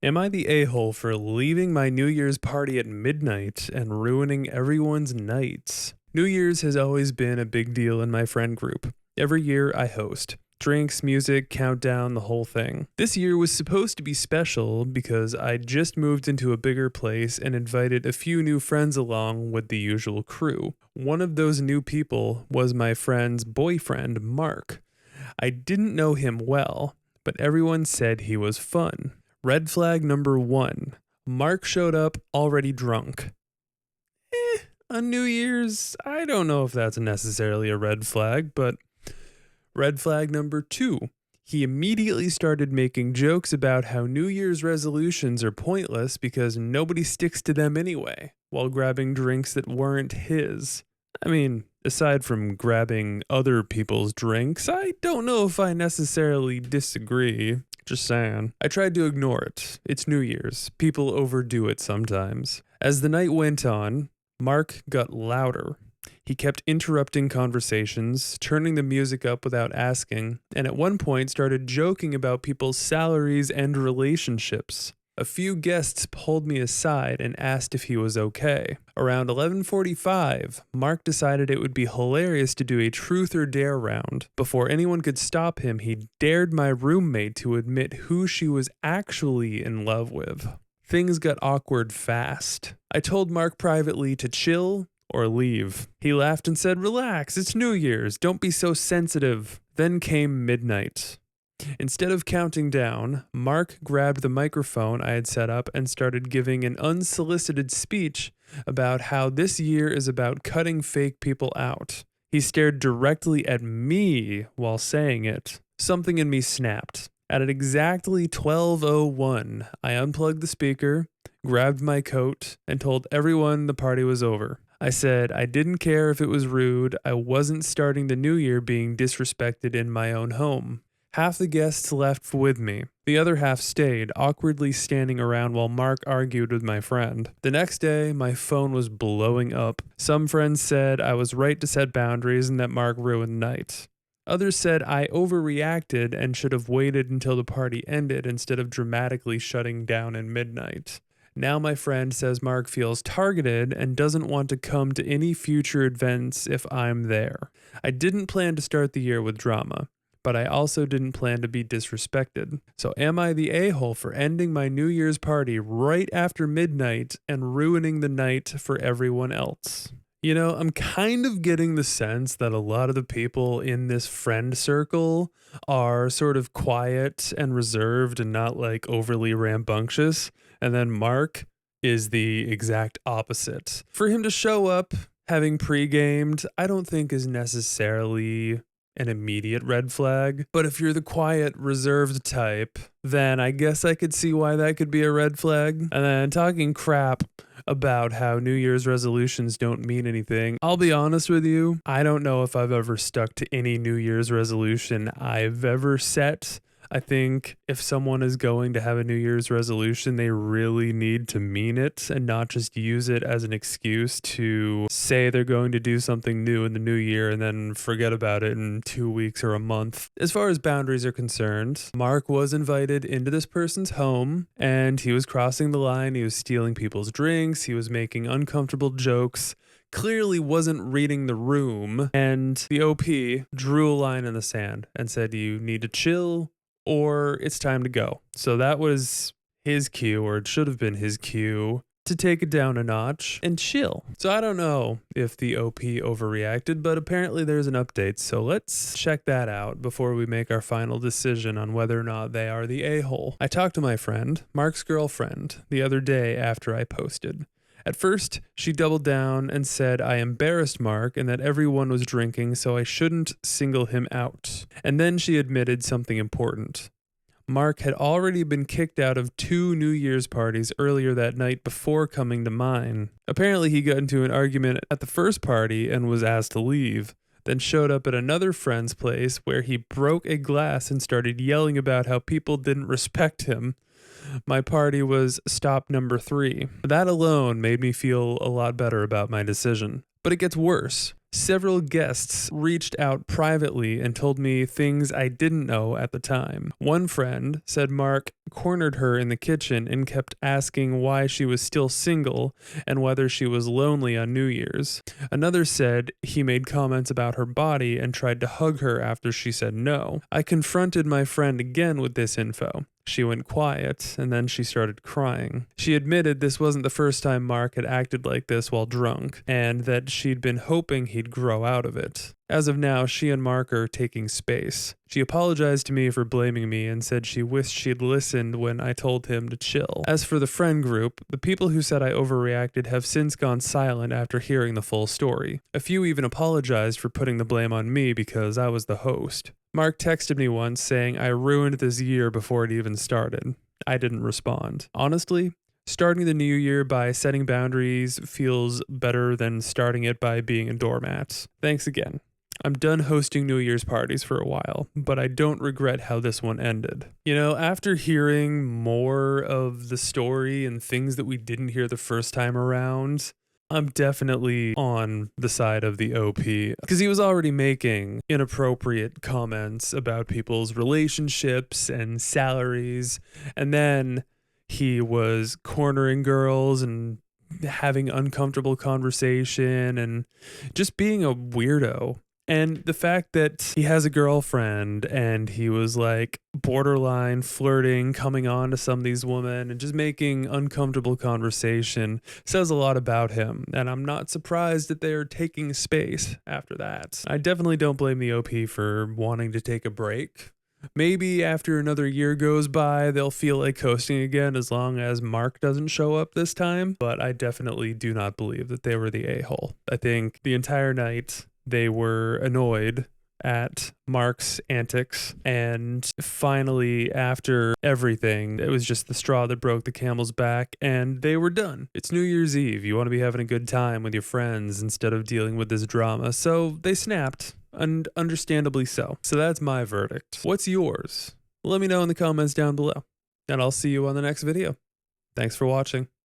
Am I the a-hole for leaving my New Year's party at midnight and ruining everyone's nights? New Year's has always been a big deal in my friend group. Every year I host. Drinks, music, countdown, the whole thing. This year was supposed to be special because I just moved into a bigger place and invited a few new friends along with the usual crew. One of those new people was my friend's boyfriend, Mark. I didn't know him well, but everyone said he was fun. Red flag number 1. Mark showed up already drunk. On New Year's, I don't know if that's necessarily a red flag, but red flag number 2. He immediately started making jokes about how New Year's resolutions are pointless because nobody sticks to them anyway, while grabbing drinks that weren't his. I mean, aside from grabbing other people's drinks, I don't know if I necessarily disagree. Just saying. I tried to ignore it. It's New Year's. People overdo it sometimes. As the night went on, Mark got louder. He kept interrupting conversations, turning the music up without asking, and at one point started joking about people's salaries and relationships. A few guests pulled me aside and asked if he was okay. Around 11:45, Mark decided it would be hilarious to do a truth or dare round. Before anyone could stop him, he dared my roommate to admit who she was actually in love with. Things got awkward fast. I told Mark privately to chill or leave. He laughed and said, "Relax, it's New Year's, don't be so sensitive." Then came midnight. Instead of counting down, Mark grabbed the microphone I had set up and started giving an unsolicited speech about how this year is about cutting fake people out. He stared directly at me while saying it. Something in me snapped. At exactly 12:01, I unplugged the speaker, grabbed my coat, and told everyone the party was over. I said I didn't care if it was rude. I wasn't starting the new year being disrespected in my own home. Half the guests left with me. The other half stayed, awkwardly standing around while Mark argued with my friend. The next day, my phone was blowing up. Some friends said I was right to set boundaries and that Mark ruined the night. Others said I overreacted and should have waited until the party ended instead of dramatically shutting down at midnight. Now my friend says Mark feels targeted and doesn't want to come to any future events if I'm there. I didn't plan to start the year with drama, but I also didn't plan to be disrespected. So am I the a-hole for ending my New Year's party right after midnight and ruining the night for everyone else? You know, I'm kind of getting the sense that a lot of the people in this friend circle are sort of quiet and reserved and not like overly rambunctious. And then Mark is the exact opposite. For him to show up having pre-gamed, I don't think is necessarily an immediate red flag. But if you're the quiet, reserved type, then I guess I could see why that could be a red flag. And then talking crap about how New Year's resolutions don't mean anything. I'll be honest with you, I don't know if I've ever stuck to any New Year's resolution I've ever set. I think if someone is going to have a New Year's resolution, they really need to mean it and not just use it as an excuse to say they're going to do something new in the new year and then forget about it in 2 weeks or a month. As far as boundaries are concerned, Mark was invited into this person's home and he was crossing the line. He was stealing people's drinks. He was making uncomfortable jokes. Clearly wasn't reading the room. And the OP drew a line in the sand and said, "You need to chill, or it's time to go." So that was his cue, or it should have been his cue, to take it down a notch and chill. So I don't know if the OP overreacted, but apparently there's an update. So let's check that out before we make our final decision on whether or not they are the a-hole. I talked to my friend, Mark's girlfriend, the other day after I posted. At first, she doubled down and said I embarrassed Mark and that everyone was drinking, so I shouldn't single him out. And then she admitted something important. Mark had already been kicked out of 2 New Year's parties earlier that night before coming to mine. Apparently, he got into an argument at the first party and was asked to leave, then showed up at another friend's place where he broke a glass and started yelling about how people didn't respect him. My party was stop number 3. That alone made me feel a lot better about my decision. But it gets worse. Several guests reached out privately and told me things I didn't know at the time. One friend said Mark cornered her in the kitchen and kept asking why she was still single and whether she was lonely on New Year's. Another said he made comments about her body and tried to hug her after she said no. I confronted my friend again with this info. She went quiet, and then she started crying. She admitted this wasn't the first time Mark had acted like this while drunk, and that she'd been hoping he'd grow out of it. As of now, she and Mark are taking space. She apologized to me for blaming me and said she wished she'd listened when I told him to chill. As for the friend group, the people who said I overreacted have since gone silent after hearing the full story. A few even apologized for putting the blame on me because I was the host. Mark texted me once saying I ruined this year before it even started. I didn't respond. Honestly, starting the new year by setting boundaries feels better than starting it by being a doormat. Thanks again. I'm done hosting New Year's parties for a while, but I don't regret how this one ended. You know, after hearing more of the story and things that we didn't hear the first time around, I'm definitely on the side of the OP because he was already making inappropriate comments about people's relationships and salaries. And then he was cornering girls and having uncomfortable conversation and just being a weirdo. And the fact that he has a girlfriend and he was like borderline flirting, coming on to some of these women and just making uncomfortable conversation says a lot about him. And I'm not surprised that they're taking space after that. I definitely don't blame the OP for wanting to take a break. Maybe after another year goes by, they'll feel like hosting again as long as Mark doesn't show up this time. But I definitely do not believe that they were the a-hole. I think the entire night they were annoyed at Mark's antics, and finally, after everything, it was just the straw that broke the camel's back, and they were done. It's New Year's Eve. You want to be having a good time with your friends instead of dealing with this drama, so they snapped, and understandably so. So that's my verdict. What's yours? Let me know in the comments down below, and I'll see you on the next video. Thanks for watching.